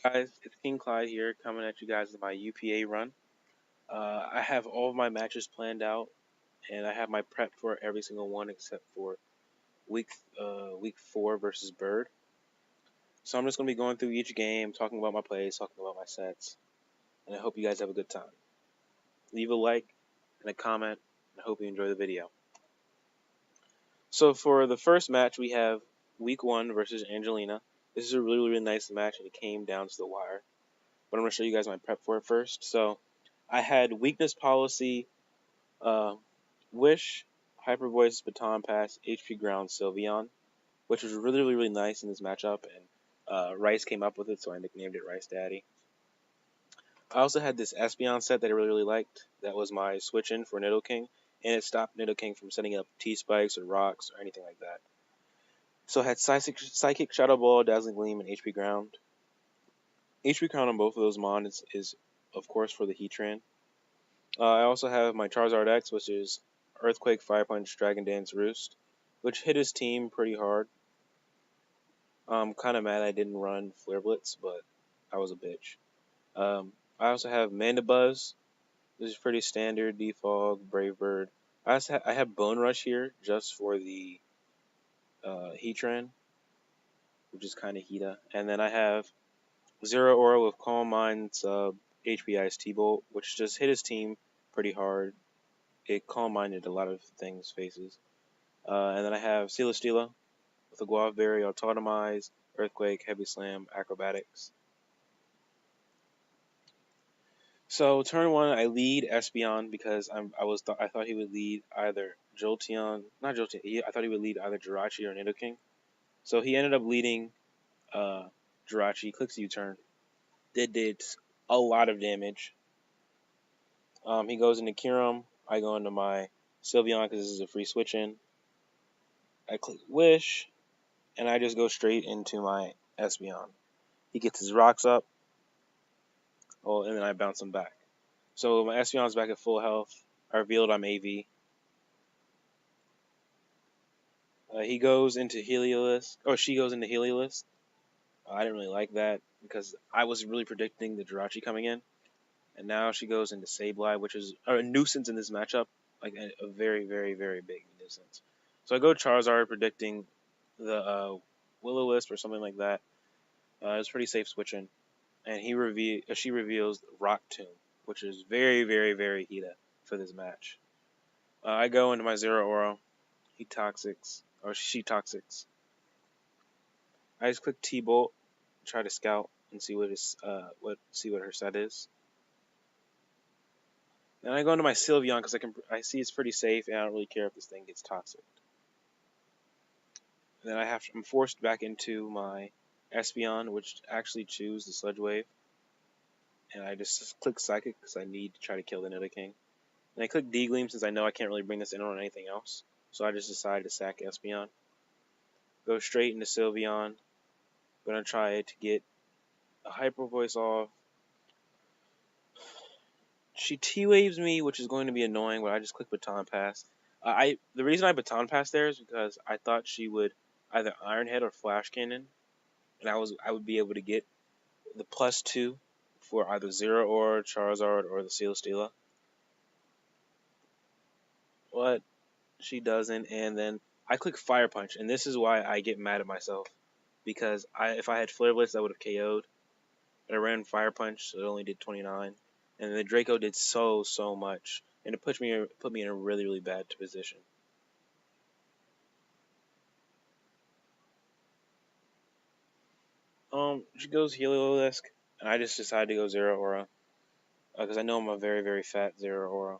Guys, it's King Clyde here coming at you guys with my UPA run. I have all of my matches planned out, and I have my prep for every single one except for week 4 versus Bird. So I'm just gonna be going through each game, talking about my plays, talking about my sets, and I hope you guys have a good time. Leave a like and a comment, and I hope you enjoy the video. So for the first match, we have week 1 versus Angelina. This is a really nice match, and it came down to the wire. But I'm gonna show you guys my prep for it first. So I had weakness policy, uh, Wish, Hyper Voice, Baton Pass, HP Ground, Sylveon, which was really nice in this matchup, and Rice came up with it, so I nicknamed it Rice Daddy. I also had this Espeon set that I really liked. That was my switch in for Nidoking, and it stopped Nidoking from setting up T-Spikes or Rocks or anything like that. So I had Psychic Shadow Ball, Dazzling Gleam, and HP Ground. HP Ground on both of those mons is of course, for the Heatran. I also have my Charizard X, which is Earthquake, Fire Punch, Dragon Dance, Roost, which hit his team pretty hard. I'm kind of mad I didn't run Flare Blitz, but I was a bitch. I also have Mandibuzz. This is pretty standard. Defog, Brave Bird. I have Bone Rush here just for the Heatran, which is kind of Heata. And then I have Zero Aura with Calm Mind, Sub, HP Ice T-Bolt, which just hit his team pretty hard. It calm-minded a lot of things' faces. And then I have Celesteela with a Guava Berry, Autotomize, Earthquake, Heavy Slam, Acrobatics. So turn 1, I lead Espeon because I thought he would lead either not Jolteon. I thought he would lead either Jirachi or Nidoking. So he ended up leading Jirachi. Clicks U-turn. Did a lot of damage. He goes into Kyurem. I go into my Sylveon because this is a free switch in. I click Wish, and I just go straight into my Espeon. He gets his rocks up, and then I bounce him back. So my Espeon's back at full health. I revealed I'm AV. He goes into Heliolisk, or she goes into Heliolisk. I didn't really like that because I was really predicting the Jirachi coming in, and now she goes into Sableye, which is a nuisance in this matchup, like a very big nuisance. So I go Charizard, predicting the Will-O-Wisp or something like that. It was pretty safe switching, and she reveals Rock Tomb, which is very Heata for this match. I go into my Zero Aura. He Toxics, or she Toxics. I just click T-Bolt, try to scout and see what her set is. Then I go into my Sylveon because I see it's pretty safe and I don't really care if this thing gets toxic. And then I'm forced back into my Espeon, which actually choose the Sludge Wave. And I just click Psychic because I need to try to kill the Nidoking. And I click D-Gleam since I know I can't really bring this in on anything else. So I just decided to sack Espeon. Go straight into Sylveon. Gonna try to get a Hyper Voice off. She T-Waves me, which is going to be annoying, but I just click Baton Pass. The reason I Baton Pass there is because I thought she would either Iron Head or Flash Cannon, and I would be able to get the +2 for either Zero or Charizard or the Celesteela. But she doesn't, and then I click Fire Punch, and this is why I get mad at myself. Because if I had Flare Blitz, I would have KO'd. But I ran Fire Punch, so it only did 29. And the Draco did so much. And it put me in a really bad position. She goes Heliolisk, and I just decided to go Zero Aura. Because I know I'm a very fat Zero Aura.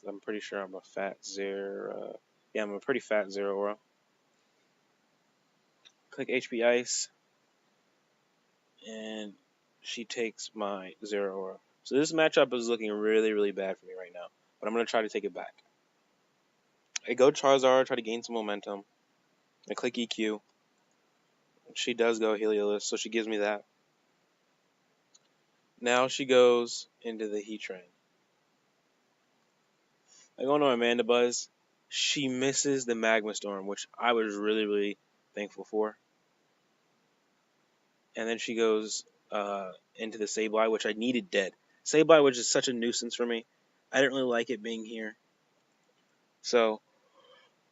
I'm pretty sure I'm a fat Zero. Yeah, I'm a pretty fat Zero Aura. Click HP Ice, and she takes my Zero Aura. So this matchup is looking really bad for me right now. But I'm going to try to take it back. I go Charizard, try to gain some momentum. I click EQ. She does go Heliolisk, so she gives me that. Now she goes into the Heatran. I go into Amanda Buzz. She misses the Magma Storm, which I was really thankful for. And then she goes into the Sableye, which I needed dead. Sableye was just such a nuisance for me. I didn't really like it being here. So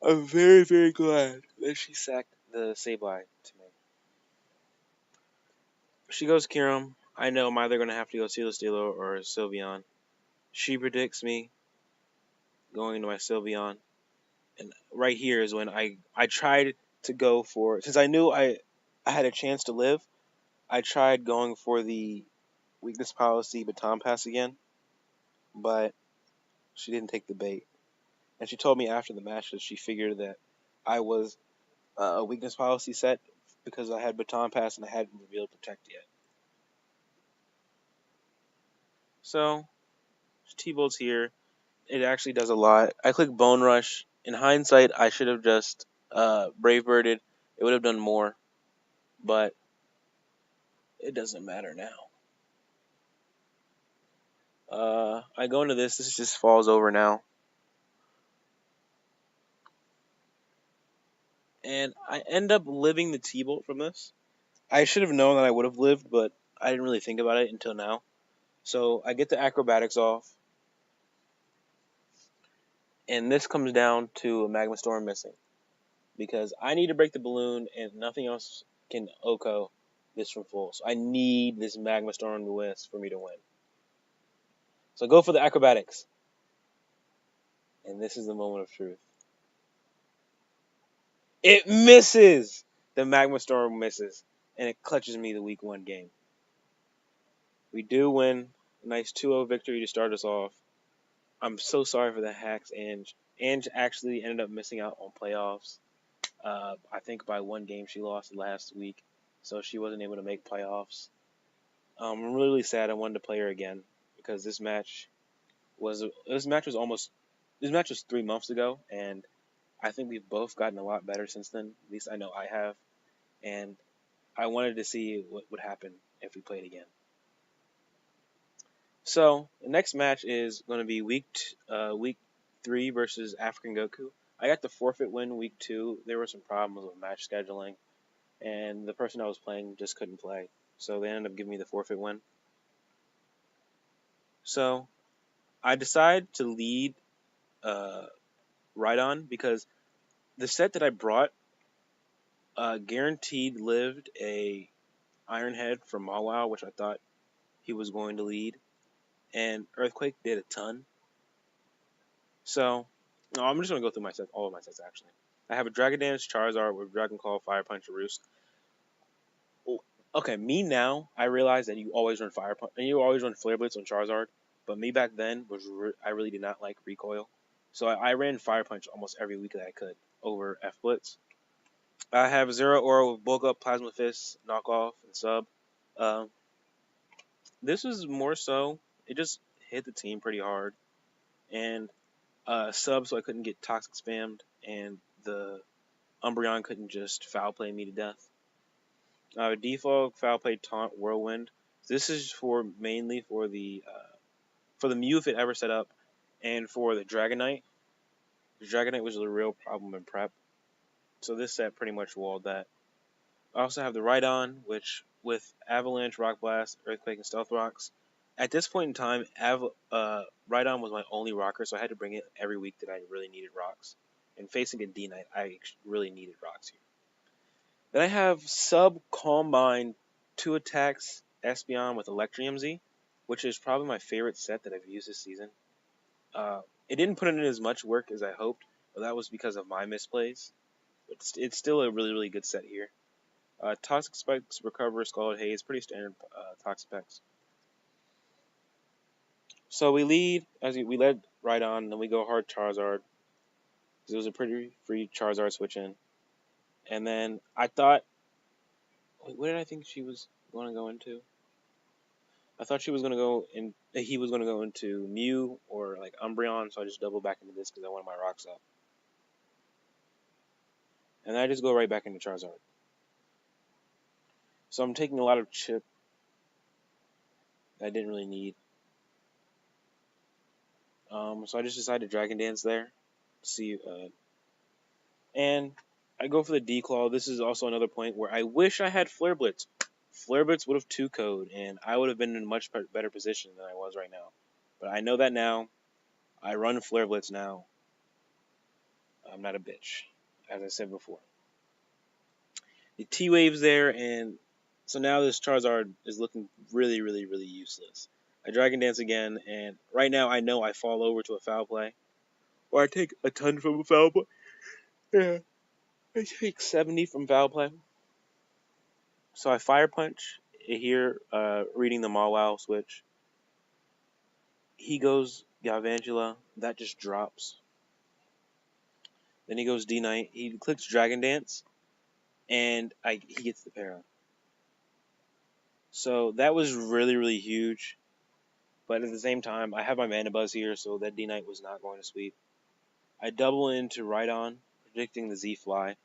I'm very, very glad that she sacked the Sableye to me. She goes Kyurem. I know I'm either going to have to go Stilo or Sylveon. She predicts me going into my Sylveon. And right here is when I tried to go for, since I knew I had a chance to live, I tried going for the weakness policy baton pass again, but she didn't take the bait. And she told me after the match that she figured that I was a weakness policy set because I had baton pass and I hadn't revealed protect yet. So T-Bolt's here. It actually does a lot. I click Bone Rush. In hindsight, I should have just Brave Birded. It would have done more, but it doesn't matter now. I go into this. This just falls over now. And I end up living the T-Bolt from this. I should have known that I would have lived, but I didn't really think about it until now. So I get the acrobatics off. And this comes down to a Magma Storm missing. Because I need to break the balloon and nothing else can OHKO this from full. So I need this Magma Storm to miss for me to win. So I go for the acrobatics. And this is the moment of truth. It misses! The Magma Storm misses. And it clutches me the week 1 game. We do win. A nice 2-0 victory to start us off. I'm so sorry for the hacks, Ange. Ange actually ended up missing out on playoffs. I think by 1 game she lost last week, so she wasn't able to make playoffs. I'm really sad. I wanted to play her again because this match was 3 months ago, and I think we've both gotten a lot better since then. At least I know I have, and I wanted to see what would happen if we played again. So the next match is going to be week 3 versus African Goku. I got the forfeit win week 2. There were some problems with match scheduling, and the person I was playing just couldn't play. So they ended up giving me the forfeit win. So I decided to lead Rhydon because the set that I brought guaranteed lived a Iron Head from Mawile, which I thought he was going to lead, and Earthquake did a ton. So no, I'm just going to go through my sets, all of my sets actually. I have a Dragon Dance Charizard with Dragon Claw, Fire Punch, Roost. Okay, me now, I realize that you always run Fire Punch and you always run Flare Blitz on Charizard, but me back then I really did not like Recoil, so I ran Fire Punch almost every week that I could over F Blitz. I have Zero Aura with Bulk Up, Plasma Fist, Knockoff, and Sub. This was more so, it just hit the team pretty hard, and Sub so I couldn't get Toxic spammed, and the Umbreon couldn't just foul play me to death. Defog, Foul Play, Taunt, Whirlwind. This is mainly for the Mew if it ever set up, and for the Dragonite. The Dragonite was a real problem in prep, so this set pretty much walled that. I also have the Rhydon, which with Avalanche, Rock Blast, Earthquake, and Stealth Rocks. At this point in time, Rhydon was my only rocker, so I had to bring it every week that I really needed rocks. And facing a D-Knight, I really needed rocks here. Then I have Sub Combine 2 attacks Espeon with Electrium Z, which is probably my favorite set that I've used this season. It didn't put in as much work as I hoped, but that was because of my misplays. But it's still a really, really good set here. Toxic Spikes, Recover, Scalded Haze, pretty standard Toxic Specs. So we led Rhydon, then we go hard Charizard, because it was a pretty free Charizard switch in. And then I thought, what did I think she was going to go into? I thought she was going to go in, he was going to go into Mew or like Umbreon, so I just doubled back into this because I wanted my rocks up. And I just go right back into Charizard. So I'm taking a lot of chip that I didn't really need. So I just decided to Dragon Dance there. And I go for the D-Claw. This is also another point where I wish I had Flare Blitz. Flare Blitz would have 2-code, and I would have been in a much better position than I was right now. But I know that now. I run Flare Blitz now. I'm not a bitch, as I said before. The T-Wave's there, and so now this Charizard is looking really, really, really useless. I Dragon Dance again, and right now I know I fall over to a foul play, or I take a ton from a foul play. Yeah, I take 70 from foul play. So I Fire Punch here, reading the Mawile switch. He goes Galvantula, that just drops. Then he goes D-Knight, he clicks Dragon Dance, and he gets the para. So that was really, really huge. But at the same time, I have my Mana Buzz here, so that D-Knight was not going to sweep. I double into Rhydon, predicting the Z-Fly.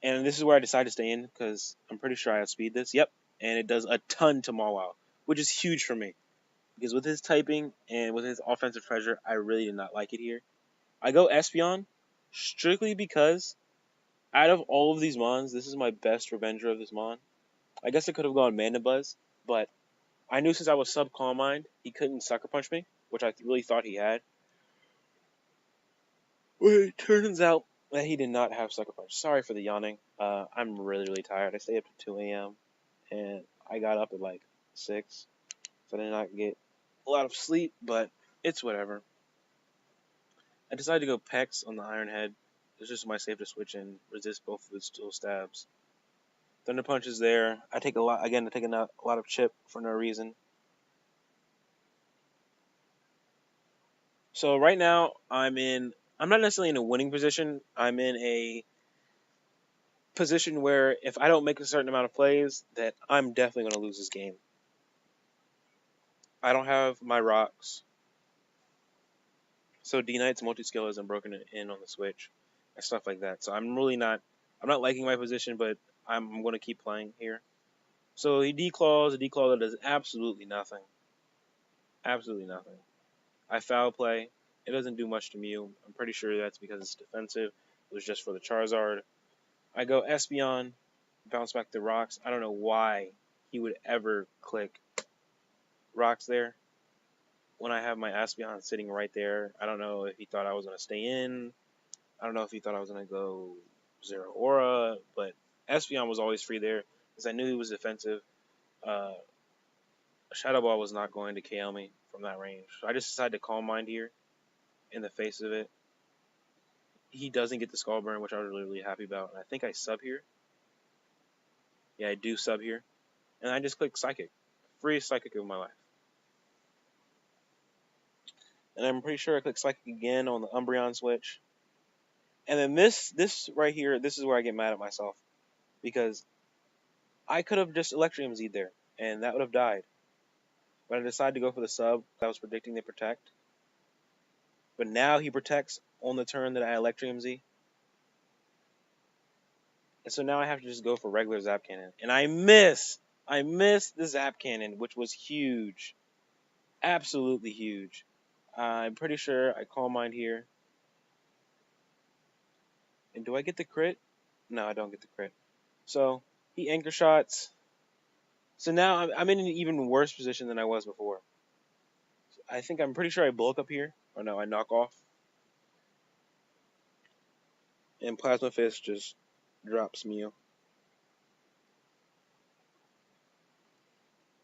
And this is where I decide to stay in, because I'm pretty sure I outspeed this. Yep, and it does a ton to Mawile, which is huge for me. Because with his typing and with his offensive pressure, I really did not like it here. I go Espeon, strictly because out of all of these Mons, this is my best Revenger of this Mon. I guess I could have gone Mana Buzz, but I knew since I was sub Calm Mind, he couldn't Sucker Punch me, which I really thought he had. Well, it turns out that he did not have Sucker Punch. Sorry for the yawning. I'm really, really tired. I stayed up to 2 a.m. and I got up at like 6, so I did not get a lot of sleep, but it's whatever. I decided to go Pex on the Iron Head. It's just my safe to switch in, resist both of his steel stabs. Thunder Punch is there. I take a lot again. I take a lot of chip for no reason. So right now I'm not necessarily in a winning position. I'm in a position where if I don't make a certain amount of plays, that I'm definitely going to lose this game. I don't have my rocks, so D-Knight's multi-skill isn't broken in on the switch and stuff like that. So I'm not liking my position, but I'm going to keep playing here. So he declaws, a declaw that does absolutely nothing. Absolutely nothing. I foul play. It doesn't do much to Mew. I'm pretty sure that's because it's defensive. It was just for the Charizard. I go Espeon, bounce back the rocks. I don't know why he would ever click rocks there when I have my Espeon sitting right there. I don't know if he thought I was going to stay in. I don't know if he thought I was going to go Zero Aura, but Espeon was always free there because I knew he was defensive. Shadow Ball was not going to KO me from that range. So I just decided to Calm Mind here in the face of it. He doesn't get the Skull Burn, which I was really, really happy about. And I think I sub here. Yeah, I do sub here. And I just click Psychic. Freest Psychic of my life. And I'm pretty sure I click Psychic again on the Umbreon switch. And then this right here, this is where I get mad at myself. Because I could have just Electrium Z'd there. And that would have died. But I decided to go for the sub. I was predicting they protect. But now he protects on the turn that I Electrium Z. And so now I have to just go for regular Zap Cannon. And I miss the Zap Cannon, which was huge. Absolutely huge. I'm pretty sure I Calm Mind here. And do I get the crit? No, I don't get the crit. So he Anchor Shots. So now I'm in an even worse position than I was before. I'm pretty sure I bulk up here. Or no, I knock off. And Plasma Fist just drops Mew.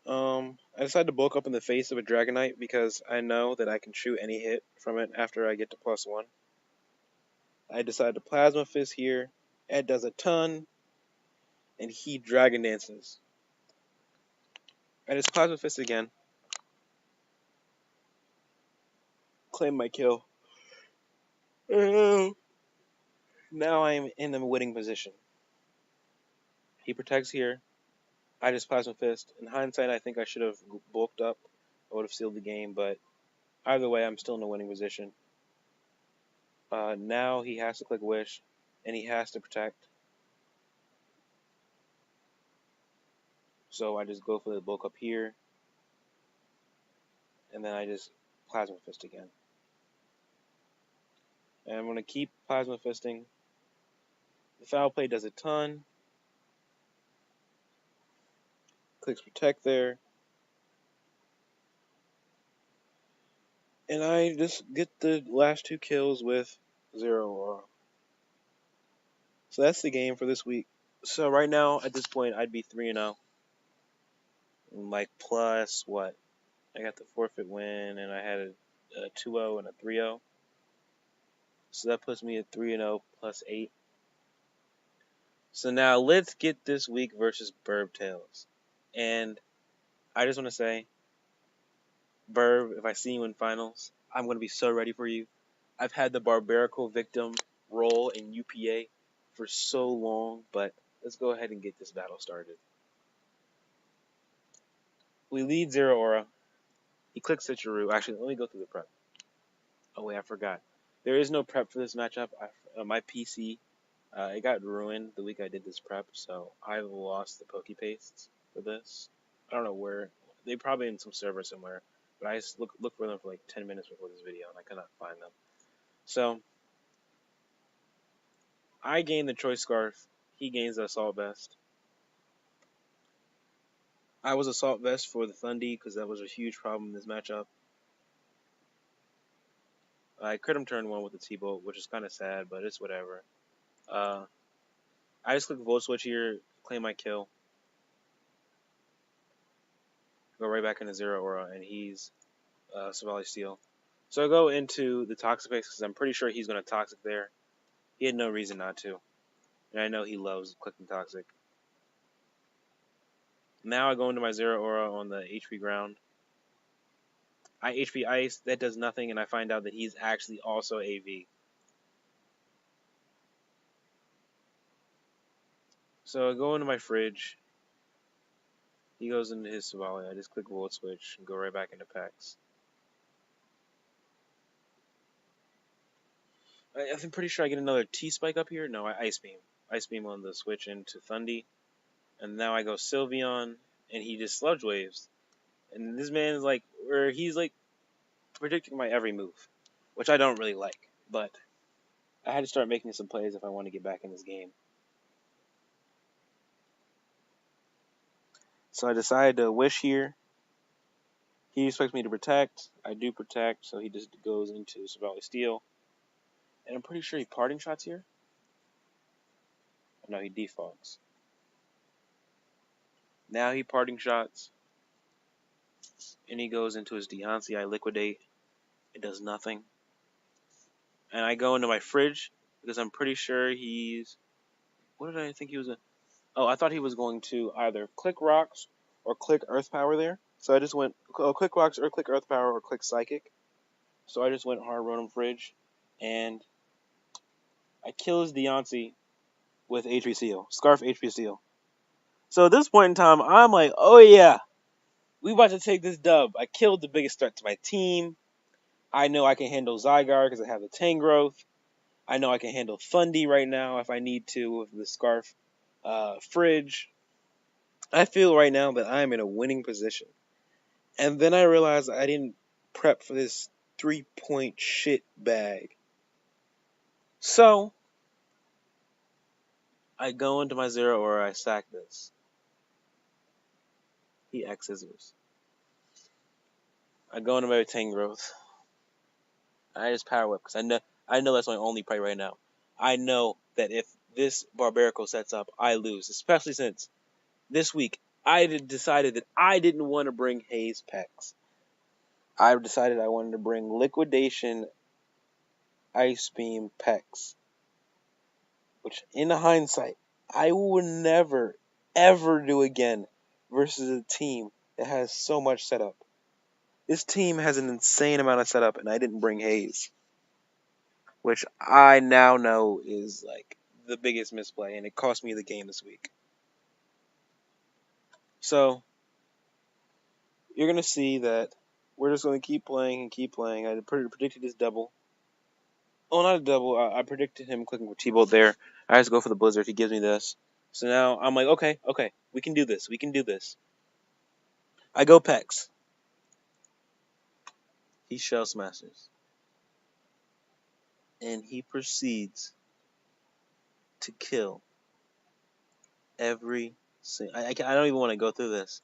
I decided to bulk up in the face of a Dragonite because I know that I can shoot any hit from it after I get to +1. I decided to Plasma Fist here. Ed does a ton, and he Dragon Dances. I just Plasma Fist again. Claim my kill. Now I'm in the winning position. He protects here. I just Plasma Fist. In hindsight, I think I should have bulked up. I would have sealed the game, but either way, I'm still in a winning position. Now he has to click Wish, and he has to protect. So I just go for the bulk up here, and then I just Plasma Fist again. And I'm going to keep Plasma Fisting. The foul play does a ton. clicks protect there. And I just get the last 2 kills with 0 aura. So that's the game for this week. So right now, at this point, I'd be 3-0. Like plus what? I got the forfeit win, and I had a 2-0 and a 3-0. So that puts me at 3-0 plus 8. So now let's get this week versus Burb Tails. And I just want to say, Burb, if I see you in finals, I'm going to be so ready for you. I've had the Barbarical Victim role in UPA for so long, but let's go ahead and get this battle started. We lead 0 aura. He clicks Cicheru. Actually, let me go through the prep. Oh, wait, I forgot. There is no prep for this matchup. My PC, it got ruined the week I did this prep, so I've lost the Pokepastes for this. I don't know where. They probably in some server somewhere, but I just look for them for like 10 minutes before this video, and I could not find them. So, I gain the Choice Scarf. He gains the Assault Vest. I was Assault Vest for the Thundy because that was a huge problem in this matchup. I crit him turn 1 with the T-Bolt, which is kind of sad, but it's whatever. I just click Volt Switch here, claim my kill. Go right back into 0 aura, and he's Savali Steel. So I go into the Toxic phase because I'm pretty sure he's going to Toxic there. He had no reason not to. And I know he loves clicking Toxic. Now I go into my 0 aura on the HP ground. I HP Ice, that does nothing, and I find out that he's actually also AV. So I go into my fridge. He goes into his Savali. I just click Volt Switch and go right back into packs. I'm pretty sure I get another T-Spike up here. No, I Ice Beam. Ice Beam on the switch into Thundy. And now I go Sylveon, and he just Sludge Waves. And this man is like, where he's like predicting my every move, which I don't really like. But I had to start making some plays if I want to get back in this game. So I decided to Wish here. He expects me to protect. I do protect, so he just goes into Savali Steel. And I'm pretty sure he Parting Shots here. No, he defaults. Now he Parting Shots. And he goes into his Deontay. I Liquidate. It does nothing. And I go into my fridge because I'm pretty sure he's... What did I think he was... Oh, I thought he was going to either click Rocks or click Earth Power there. So I just went click Rocks or click Earth Power or click Psychic. So I just went hard Rotom Fridge. And I kill his Deontay with HP Seal. Scarf HP Seal. So at this point in time, I'm like, oh yeah, we about to take this dub. I killed the biggest threat to my team. I know I can handle Zygarde because I have the Tangrowth. I know I can handle Thundy right now if I need to with the Scarf Fridge. I feel right now that I am in a winning position. And then I realized I didn't prep for this 3-point shit bag. So, I go into my 0 or I sack this. He X Scissors. I go into my Tangrowth. I just Power Whip because I know that's my only play right now. I know that if this Barbarical sets up, I lose, especially since this week I decided that I didn't want to bring Haze Pex. I decided I wanted to bring Liquidation Ice Beam Pex, which in hindsight I will never ever do again versus a team that has so much setup. This team has an insane amount of setup, and I didn't bring Haze, which I now know is like the biggest misplay, and it cost me the game this week. So you're gonna see that we're just gonna keep playing and keep playing. I predicted his double. Oh, not a double. I predicted him clicking for T-Bolt there. I just go for the Blizzard. He gives me this. So now I'm like, okay, we can do this. We can do this. I go Pex. He Shell Smashes. And he proceeds to kill every single... I don't even want to go through this.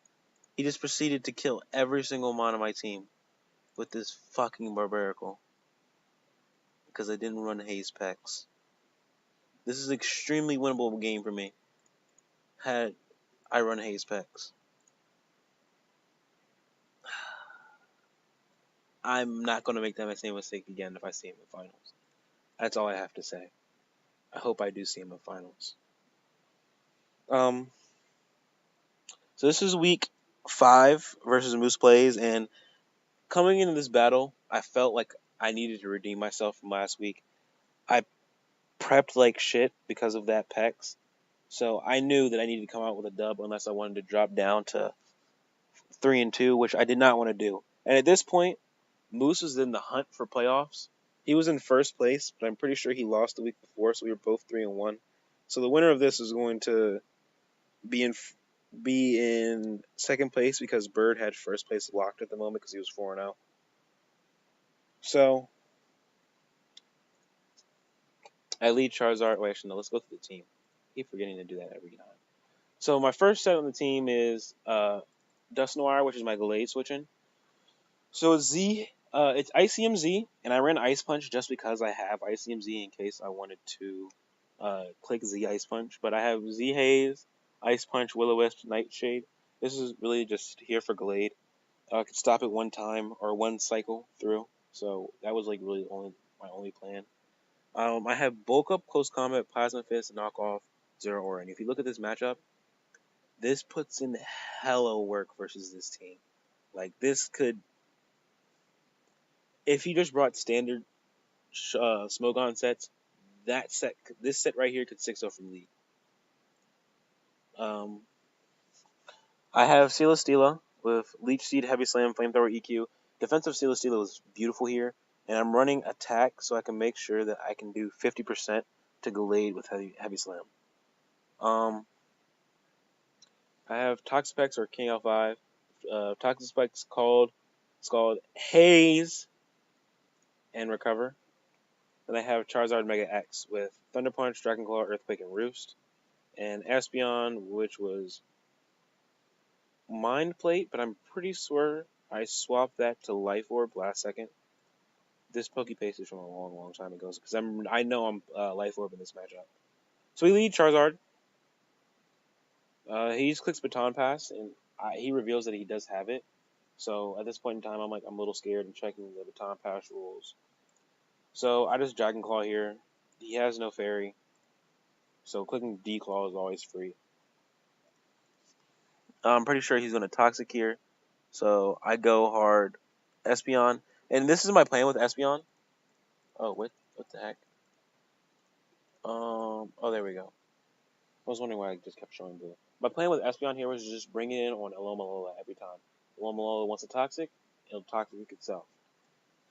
He just proceeded to kill every single mon on my team with this fucking barbarical because I didn't run haze packs. This is an extremely winnable game for me had I run haze packs. I'm not going to make that same mistake again if I see him in finals. That's all I have to say. I hope I do see him in finals. So this is week 5 versus Moose Plays, and coming into this battle, I felt like I needed to redeem myself from last week. I prepped like shit because of that PEX, so I knew that I needed to come out with a dub unless I wanted to drop down to 3-2, which I did not want to do. And at this point, Moose was in the hunt for playoffs. He was in first place, but I'm pretty sure he lost the week before, so we were both 3-1. So the winner of this is going to be in second place because Bird had first place locked at the moment because he was 4-0. So I lead Charizard. Wait, actually, no, let's go through the team. I keep forgetting to do that every time. So my first set on the team is Dust Noir, which is my Gallade switching. So it's ICMZ, and I ran Ice Punch just because I have ICMZ in case I wanted to click Z Ice Punch. But I have Z Haze, Ice Punch, Will-O-Wisp, Nightshade. This is really just here for Gallade. I could stop it one time or one cycle through. So that was like really my only plan. I have Bulk Up, Close Combat, Plasma Fist, Knockoff, Zero Aura. And if you look at this matchup, this puts in hella work versus this team. Like, this could, if you just brought standard Smogon sets, this set right here could 6-0 from League. I have Celesteela with Leech Seed, Heavy Slam, Flamethrower, EQ. Defensive Celesteela is beautiful here, and I'm running attack so I can make sure that I can do 50% to Gallade with Heavy Slam. I have Toxapex or King L5. Toxapex called Haze and Recover. Then I have Charizard Mega X with Thunder Punch, Dragon Claw, Earthquake, and Roost. And Espeon, which was Mind Plate, but I'm pretty sure I swapped that to Life Orb last second. This Pokepaste is from a long, long time ago because I know I'm Life Orb in this matchup. So we lead Charizard. He just clicks Baton Pass, and he reveals that he does have it. So at this point in time, I'm a little scared and checking the Baton Pass rules. So I just Dragon Claw here. He has no Fairy, so clicking D-Claw is always free. I'm pretty sure he's going to Toxic here, so I go hard Espeon. And this is my plan with Espeon. Oh, what the heck? Oh, there we go. I was wondering why I just kept showing blue. My plan with Espeon here was to just bring it in on Alomomola every time. Alomomola wants a Toxic, it'll Toxic itself.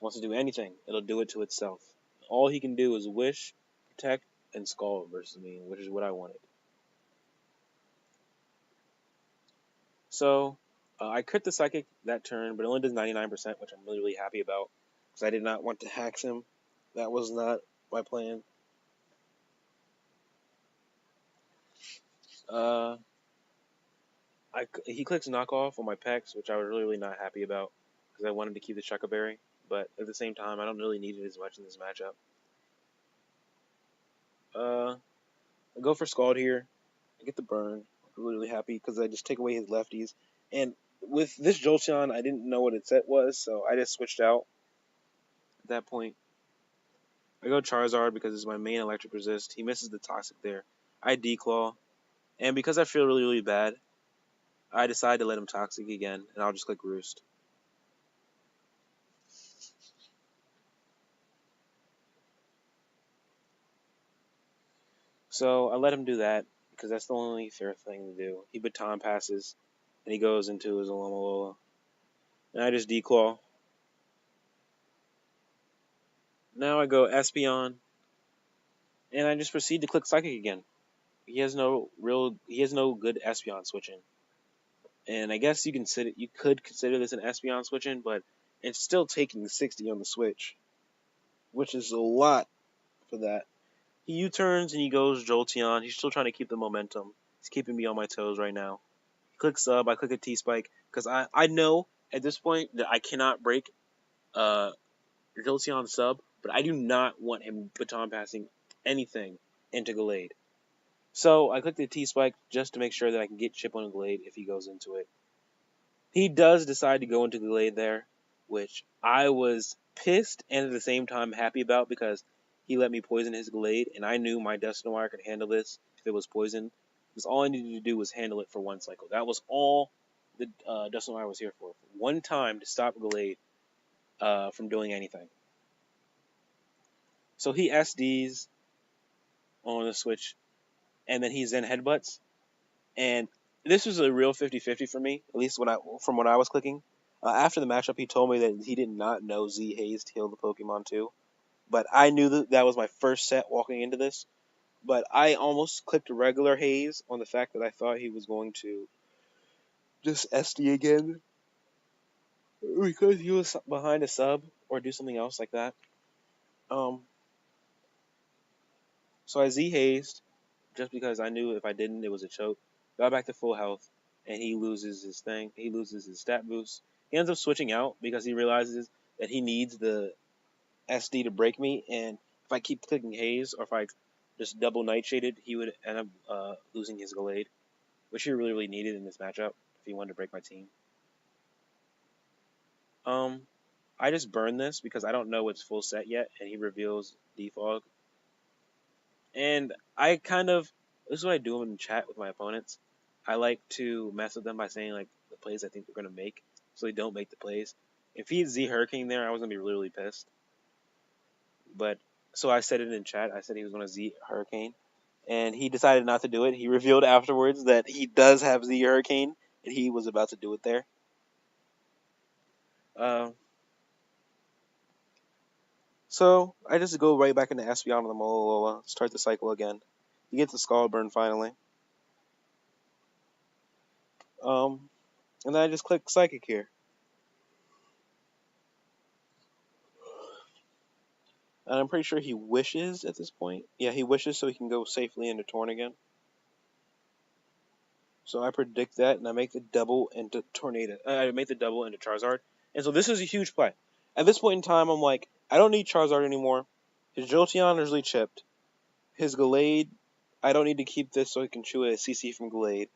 Wants to do anything, it'll do it to itself. All he can do is Wish, Protect, and Scald versus me, which is what I wanted. So, I crit the Psychic that turn, but it only does 99%, which I'm really, really happy about, because I did not want to Hax him. That was not my plan. He clicks Knockoff on my Pex, which I was really, really not happy about, because I wanted to keep the Shucka Berry, but at the same time, I don't really need it as much in this matchup. I go for Scald here. I get the burn. I'm really, really happy because I just take away his lefties. And with this Jolteon, I didn't know what its set was, so I just switched out at that point. I go Charizard because it's my main electric resist. He misses the Toxic there. I Declaw. And because I feel really, really bad, I decide to let him Toxic again, and I'll just click Roost. So I let him do that because that's the only fair thing to do. He Baton passes, and he goes into his Alomomola. And I just Declaw. Now I go Espeon, and I just proceed to click Psychic again. He has no good Espeon switching. And I guess you could consider this an Espeon switching, but it's still taking 60 on the Switch, which is a lot for that. He U-turns and he goes Jolteon. He's still trying to keep the momentum. He's keeping me on my toes right now. Click sub. I click a T spike because I know at this point that I cannot break uh Jolteon sub, but I do not want him baton passing anything into Gallade. So I click the T spike just to make sure that I can get Chip on Gallade if he goes into it. He does decide to go into Gallade there, which I was pissed and at the same time happy about because he let me poison his Gallade, and I knew my Dusknoir could handle this if it was poisoned. Because all I needed to do was handle it for one cycle. That was all the Dusknoir was here for. One time to stop Gallade from doing anything. So he SDs on the switch, and then he Zen headbutts. And this was a real 50-50 for me, at least from what I was clicking. After the matchup, he told me that he did not know Z Haze healed the Pokemon too. But I knew that was my first set walking into this. But I almost clicked regular Haze on the fact that I thought he was going to just SD again because he was behind a sub or do something else like that. So I Z Hazed just because I knew if I didn't, it was a choke. Got back to full health, and he loses his thing. He loses his stat boost. He ends up switching out because he realizes that he needs the SD to break me, and if I keep clicking Haze or if I just double Nightshaded, he would end up losing his Gallade, which he really needed in this matchup if he wanted to break my team. I just burn this because I don't know it's full set yet, and he reveals Defog. And I this is what I do in chat with my opponents. I like to mess with them by saying like the plays I think they're gonna make, so they don't make the plays. If he had Z Hurricane there, I was gonna be really pissed. But so I said it in chat. I said he was gonna Z Hurricane, and he decided not to do it. He revealed afterwards that he does have Z Hurricane, and he was about to do it there. So I just go right back into Espeon on the Mololola, start the cycle again. He gets a Scald Burn finally. And then I just click Psychic here. And I'm pretty sure he wishes at this point. Yeah, he wishes so he can go safely into Torn again. So I predict that, and I make the double into Tornado. I make the double into Charizard. And so this is a huge play. At this point in time, I'm like, I don't need Charizard anymore. His Jolteon is really chipped. His Gallade, I don't need to keep this so he can chew a CC from Gallade.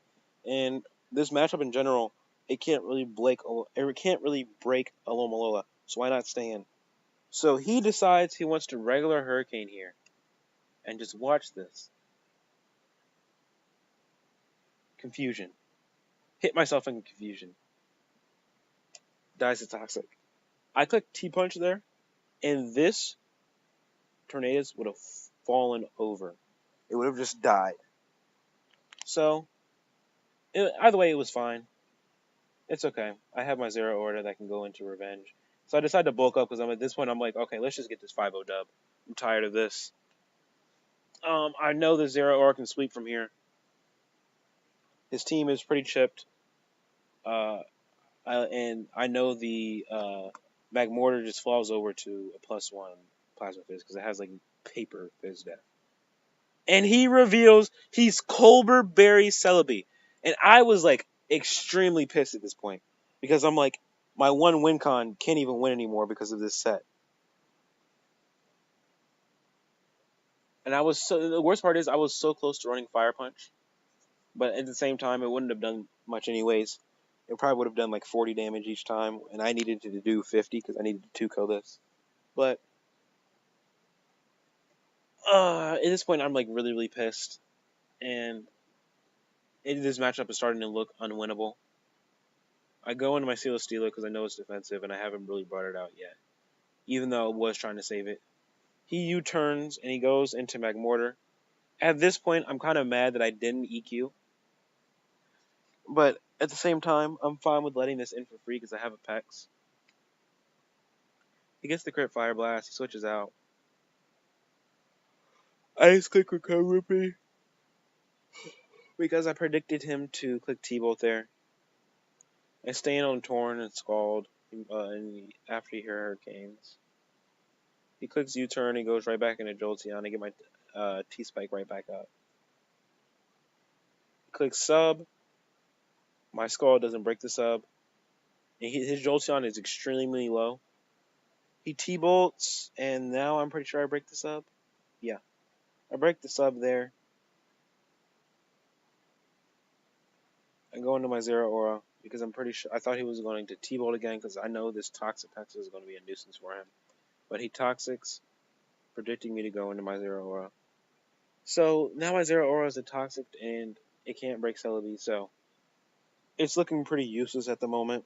And this matchup in general, it can't really break Alomomola. So why not stay in? So he decides he wants to regular Hurricane here. And just watch this. Confusion. Hit myself in confusion. Dies to Toxic. I clicked T-Punch there, and this Tornadus would have fallen over. It would have just died. So, either way, it was fine. It's okay. I have my Zero Order that can go into Revenge. So I decided to bulk up because at this point I'm like, okay, let's just get this 5-0 dub. I'm tired of this. I know the Zero Order can sweep from here. His team is pretty chipped. And I know the Magmortar just falls over to a +1 Plasma Fizz because it has like paper Fizz Death. And he reveals he's Colbur Berry Celebi. And I was like extremely pissed at this point because I'm like, my one win con can't even win anymore because of this set. And the worst part is I was so close to running Fire Punch, but at the same time it wouldn't have done much anyways. It probably would have done like 40 damage each time, and I needed to do 50 because I needed to 2-ko this. But at this point I'm like really pissed, and this matchup is starting to look unwinnable. I go into my Seal Stealer because I know it's defensive, and I haven't really brought it out yet, even though I was trying to save it. He U-turns, and he goes into Magmortar. At this point, I'm kind of mad that I didn't EQ. But at the same time, I'm fine with letting this in for free because I have a Pex. He gets the crit Fire Blast. He switches out. I just click Recover Me because I predicted him to click T-Bolt there. I stay in on Torn and Scald after he Hurricanes. He clicks U-turn, he goes right back into Jolteon. I get my T-Spike right back up. He clicks Sub. My skull doesn't break the sub. And his Jolteon is extremely low. He T-bolts, and now I'm pretty sure I break the sub. Yeah, I break the sub there. I go into my Zero Aura because I'm pretty sure I thought he was going to T-bolt again because I know this Toxapex is going to be a nuisance for him. But he Toxics, predicting me to go into my Zero Aura. So now my Zero Aura is a Toxic and it can't break Celebi, so it's looking pretty useless at the moment,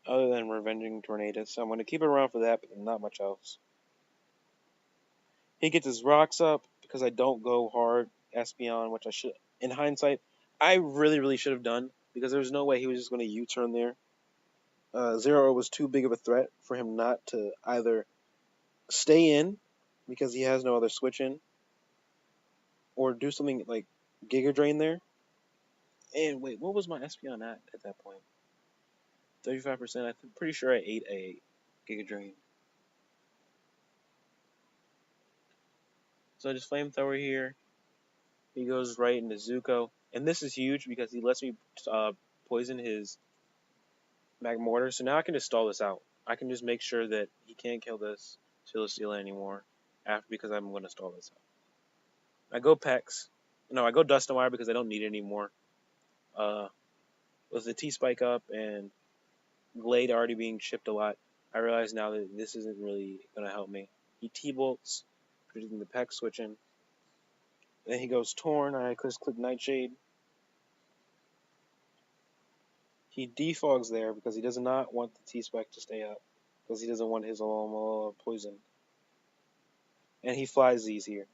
other than Revenging Tornadus. So I'm going to keep it around for that, but not much else. He gets his rocks up because I don't go hard Espeon, which I should. In hindsight, I really should have done because there was no way he was just going to U-turn there. Zero was too big of a threat for him not to either stay in because he has no other switch in, or do something like Giga Drain there. And wait, what was my Espeon at that point? 35%. I'm pretty sure I ate a Giga Drain. So I just Flamethrower here. He goes right into Zuko. And this is huge because he lets me poison his Magmortar. So now I can just stall this out. I can just make sure that he can't kill this Celesteela anymore because I'm going to stall this out. I go Pex. No, I go Dusknoir because I don't need it anymore. With the T-Spike up and Glade already being chipped a lot, I realize now that this isn't really going to help me. He T-bolts, predicting the Pex switching. Then he goes Torn, I just click Nightshade. He defogs there because he does not want the T-Spike to stay up, because he doesn't want his Alomomola poison. And he flies these here.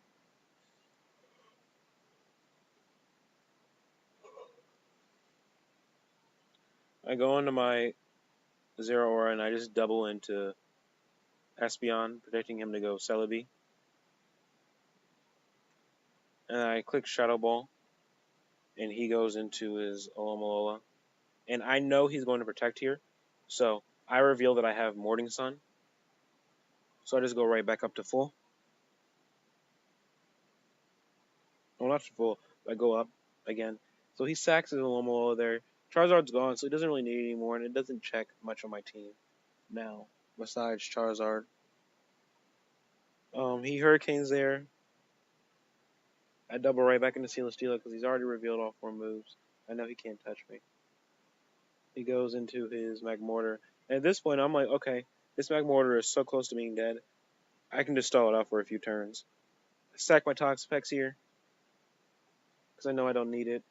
I go into my Zero Aura and I just double into Espeon, predicting him to go Celebi. And I click Shadow Ball, and he goes into his Alomomola. And I know he's going to protect here, so I reveal that I have Morning Sun. So I just go right back up to full. Well, not to full, I go up again. So he sacks his Alomomola there. Charizard's gone, so he doesn't really need it anymore, and it doesn't check much on my team now, besides Charizard. He Hurricanes there. I double right back into Celesteela because he's already revealed all 4 moves. I know he can't touch me. He goes into his Magmortar. And at this point, I'm like, okay, this Magmortar is so close to being dead. I can just stall it out for a few turns. I sack my Toxapex here because I know I don't need it.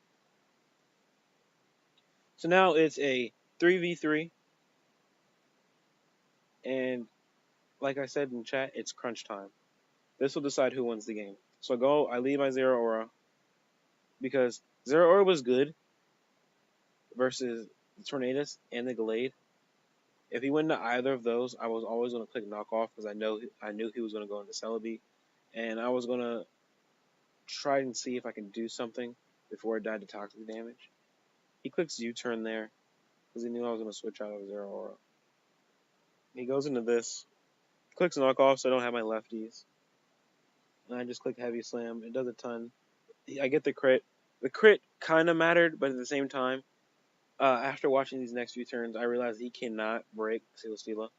So now it's a 3v3. And like I said in chat, it's crunch time. This will decide who wins the game. So I leave my Zero Aura because Zero Aura was good versus the Tornadus and the Glade. If he went to either of those, I was always going to click knockoff because I knew he was going to go into Celebi, and I was going to try and see if I can do something before it died to toxic damage. He clicks U-turn there because he knew I was going to switch out of Zero Aura. He goes into this, clicks knockoff so I don't have my lefties, and I just click heavy slam. It does a ton. I get the crit. The crit kind of mattered, but at the same time, after watching these next few turns, I realized he cannot break Celesteela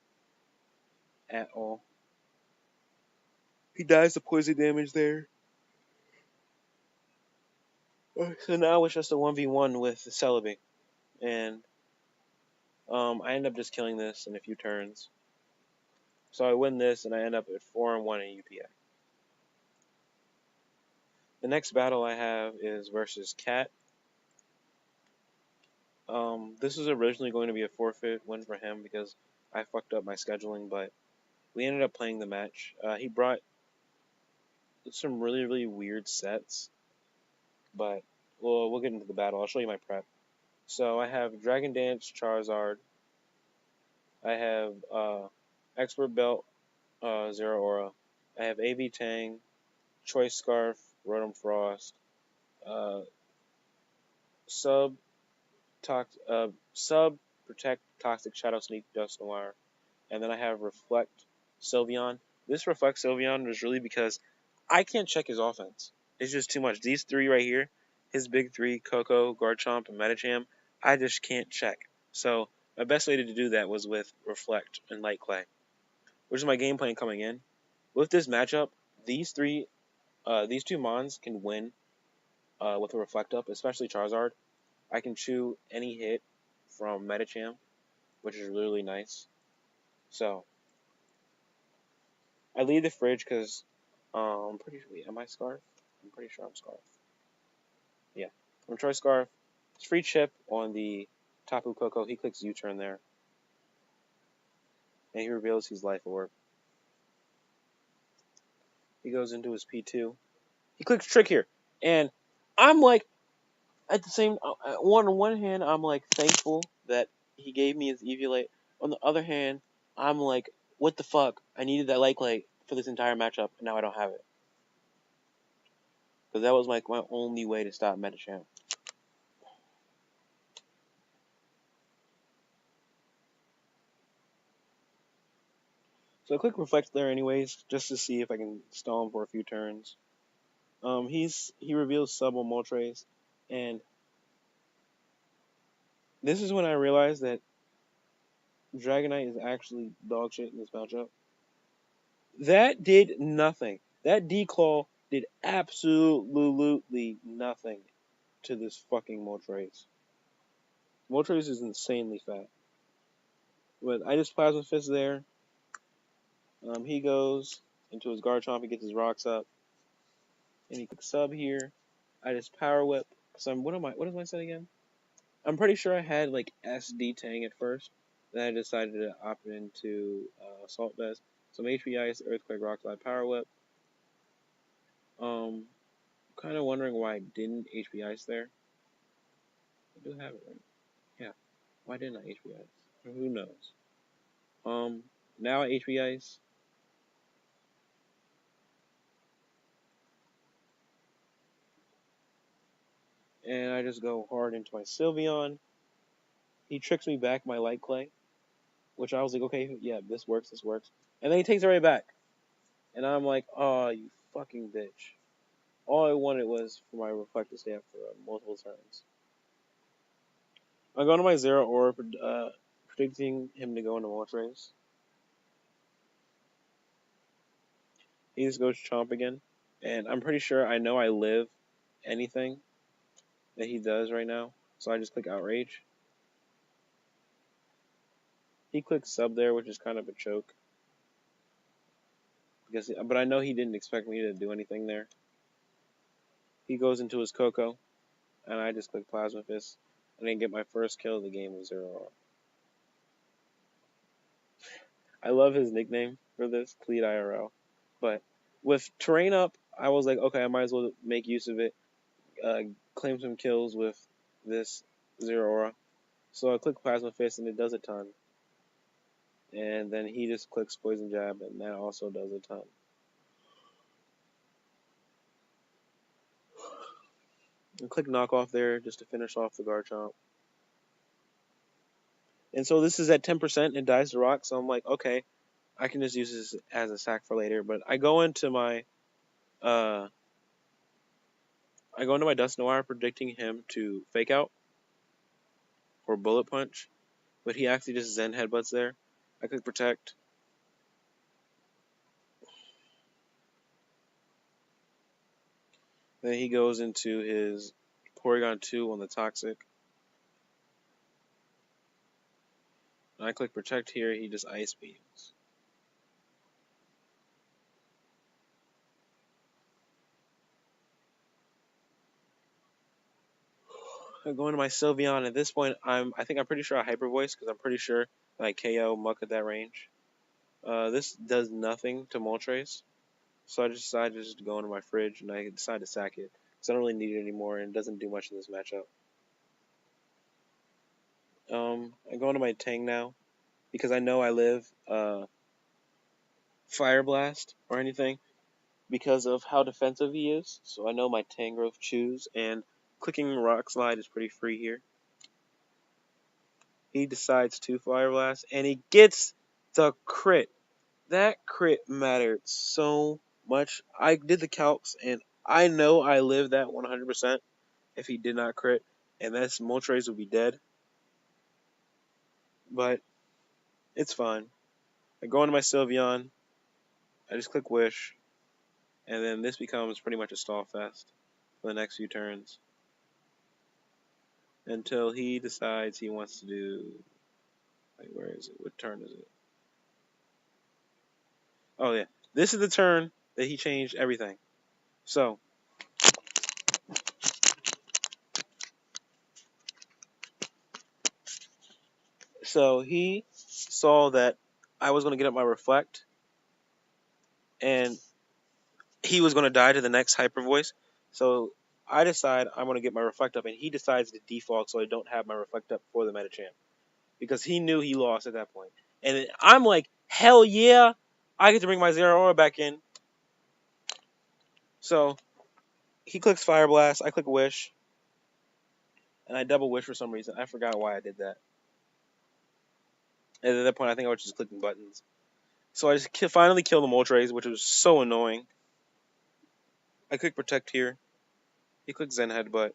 at all. He dies to poison damage there. So now it's just a 1v1 with Celebi. And I end up just killing this in a few turns. So I win this and I end up at 4-1 in UPA. The next battle I have is versus Cat. This was originally going to be a forfeit win for him because I fucked up my scheduling, but we ended up playing the match. He brought some really weird sets, but we'll get into the battle. I'll show you my prep. So I have Dragon Dance, Charizard. I have Expert Belt, Zero Aura. I have AV Tang, Choice Scarf, Rotom Frost, Sub Protect Toxic Shadow Sneak Dusknoir, and then I have Reflect Sylveon. This Reflect Sylveon was really because I can't check his offense. It's just too much. These 3 right here, his big 3, Coco, Garchomp, and Medicham, I just can't check. So my best way to do that was with Reflect and Light Clay, which is my game plan coming in. With this matchup, these two mons can win with a Reflect up, especially Charizard. I can chew any hit from Medicham, which is really nice. So I leave the fridge because I'm pretty sure. Wait, am I Scarf? I'm pretty sure I'm Scarf. Yeah, I'm Troy Scarf. It's free chip on the Tapu Koko. He clicks U-turn there, and he reveals his Life Orb. He goes into his P2. He clicks Trick here, and I'm like, at the same on one hand, I'm like thankful that he gave me his Eviolite. On the other hand, I'm like, what the fuck? I needed that Light Clay for this entire matchup, and now I don't have it. Because that was like my only way to stop Medicham. So I click Reflect there anyways, just to see if I can stall him for a few turns. He reveals sub on Moltres, and this is when I realized that Dragonite is actually dog shit in this matchup. That did nothing. That D-Claw did absolutely nothing to this fucking Moltres. Moltres is insanely fat. But I just Plasma Fist there. He goes into his Garchomp, he gets his rocks up, and he clicks sub here. I just Power Whip. So what am I saying again? I'm pretty sure I had like SD Tang at first. Then I decided to opt into Assault Vest. So I'm HP Ice, Earthquake, Rock Slide, Power Whip. Kind of wondering why I didn't HP Ice there. I do have it right. Yeah. Why didn't I HP Ice? Who knows? Now I HP Ice. And I just go hard into my Sylveon. He tricks me back my Light Clay, which I was like, okay, yeah, this works. And then he takes it right back. And I'm like, oh, you fucking bitch. All I wanted was for my Reflect to stay up for multiple turns. I'm going to my Zero Aura, predicting him to go into Moltres. He just goes Chomp again. And I'm pretty sure I know I live anything that he does right now. So I just click Outrage. He clicks Sub there, which is kind of a choke. But I know he didn't expect me to do anything there. He goes into his Coco, and I just click Plasma Fist. And then get my first kill of the game with Zero Aura. I love his nickname for this, Cleat IRL. But with terrain up, I was like, okay, I might as well make use of it. Claim some kills with this Zero Aura. So I click Plasma Fist, and it does a ton. And then he just clicks Poison Jab, and that also does a ton. And click Knockoff there just to finish off the Garchomp. And so this is at 10% and dies to rock, so I'm like, okay, I can just use this as a sack for later. But I go into my Dust Noir predicting him to Fake Out or Bullet Punch, but he actually just Zen Headbutts there. I click Protect. Then he goes into his Porygon 2 on the Toxic. And I click Protect here, he just Ice Beams. I go into my Sylveon. At this point, I think I'm pretty sure I Hyper Voice because I'm pretty sure I KO Muck at that range. This does nothing to Moltres, so I just decided to just go into my fridge and I decided to sack it because I don't really need it anymore and it doesn't do much in this matchup. I go into my Tang now because I know I live Fire Blast or anything because of how defensive he is. So I know my Tangrowth chews, and clicking Rock Slide is pretty free here. He decides to Fire Blast, and he gets the crit. That crit mattered so much. I did the calcs, and I know I lived that 100% if he did not crit, and that's Moltres would be dead. but it's fine. I go into my Sylveon, I just click Wish, and then this becomes pretty much a stall fest for the next few turns until he decides he wants to do. Like, where is it? What turn is it? Oh yeah, this is the turn that he changed everything. So he saw that I was going to get up my Reflect, and he was going to die to the next Hyper Voice. So I decide I'm going to get my Reflect up, and he decides to default so I don't have my Reflect up for the Metachamp because he knew he lost at that point. And I'm like, hell yeah, I get to bring my Zero Aura back in. So he clicks Fire Blast, I click Wish, and I double Wish for some reason. I forgot why I did that. And at that point, I think I was just clicking buttons. So I just finally killed the Moltres, which was so annoying. I click Protect here. He clicks Zen Headbutt.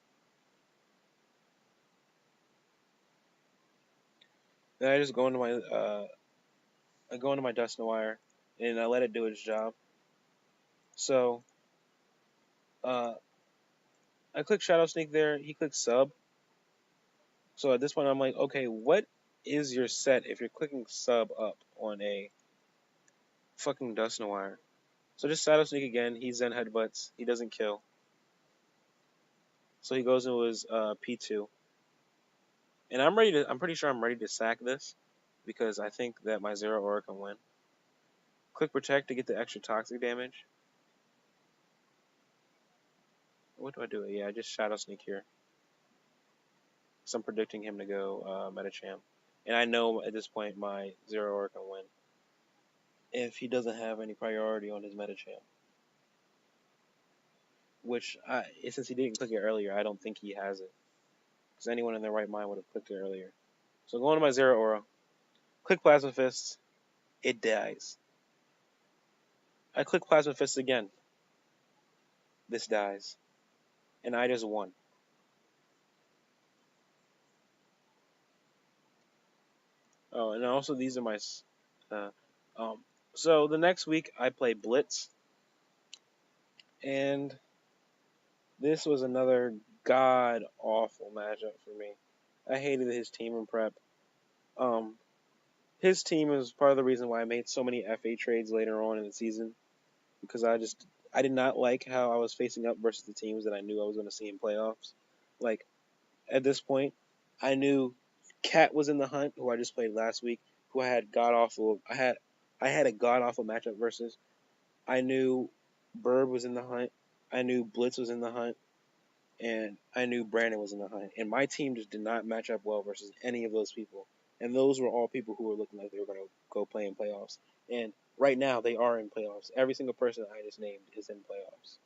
Then I just go into my Dust Wire, and I let it do its job. So uh, I click Shadow Sneak there. He clicks Sub. So at this point, I'm like, okay, what is your set if you're clicking Sub up on a fucking Dust Wire? So just Shadow Sneak again. He Zen Headbutts. He doesn't kill. So he goes into his P2. And I'm pretty sure I'm ready to sack this because I think that my Zero Aura can win. Click Protect to get the extra toxic damage. What do I do? Yeah, I just Shadow Sneak here. So I'm predicting him to go Metachamp. And I know at this point my Zero Aura can win if he doesn't have any priority on his Metachamp. Which, since he didn't click it earlier, I don't think he has it. Because anyone in their right mind would have clicked it earlier. So going to my Zero Aura. Click Plasma Fist. It dies. I click Plasma Fist again. This dies. And I just won. Oh, and also these are my. Uh, um, so the next week I play Blitz, and this was another god awful matchup for me. I hated his team in prep. Um, his team is part of the reason why I made so many FA trades later on in the season because I did not like how I was facing up versus the teams that I knew I was going to see in playoffs. Like at this point, I knew Cat was in the hunt, who I just played last week, who I had god awful. I had a god awful matchup versus. I knew Burb was in the hunt. I knew Blitz was in the hunt, and I knew Brandon was in the hunt. And my team just did not match up well versus any of those people. And those were all people who were looking like they were going to go play in playoffs. And right now, they are in playoffs. Every single person I just named is in playoffs.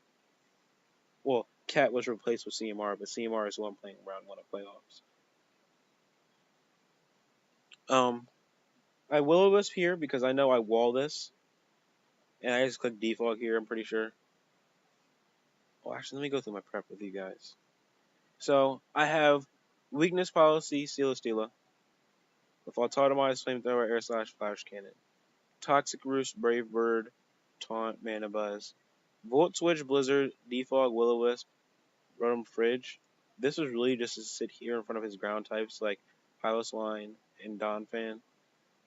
Well, Cat was replaced with CMR, but CMR is who I'm playing round one of playoffs. I Will-O-Wisp here because I know I wall this. And I just click default here, I'm pretty sure. Oh, actually, let me go through my prep with you guys. So, I have Weakness Policy, Steela, with Autotomized Flamethrower, Air Slash, Flash Cannon. Toxic Roost, Brave Bird, Taunt, Mana Buzz. Volt Switch, Blizzard, Defog, Will-O-Wisp, Rotom Fridge. This was really just to sit here in front of his ground types like Piloswine and Donphan.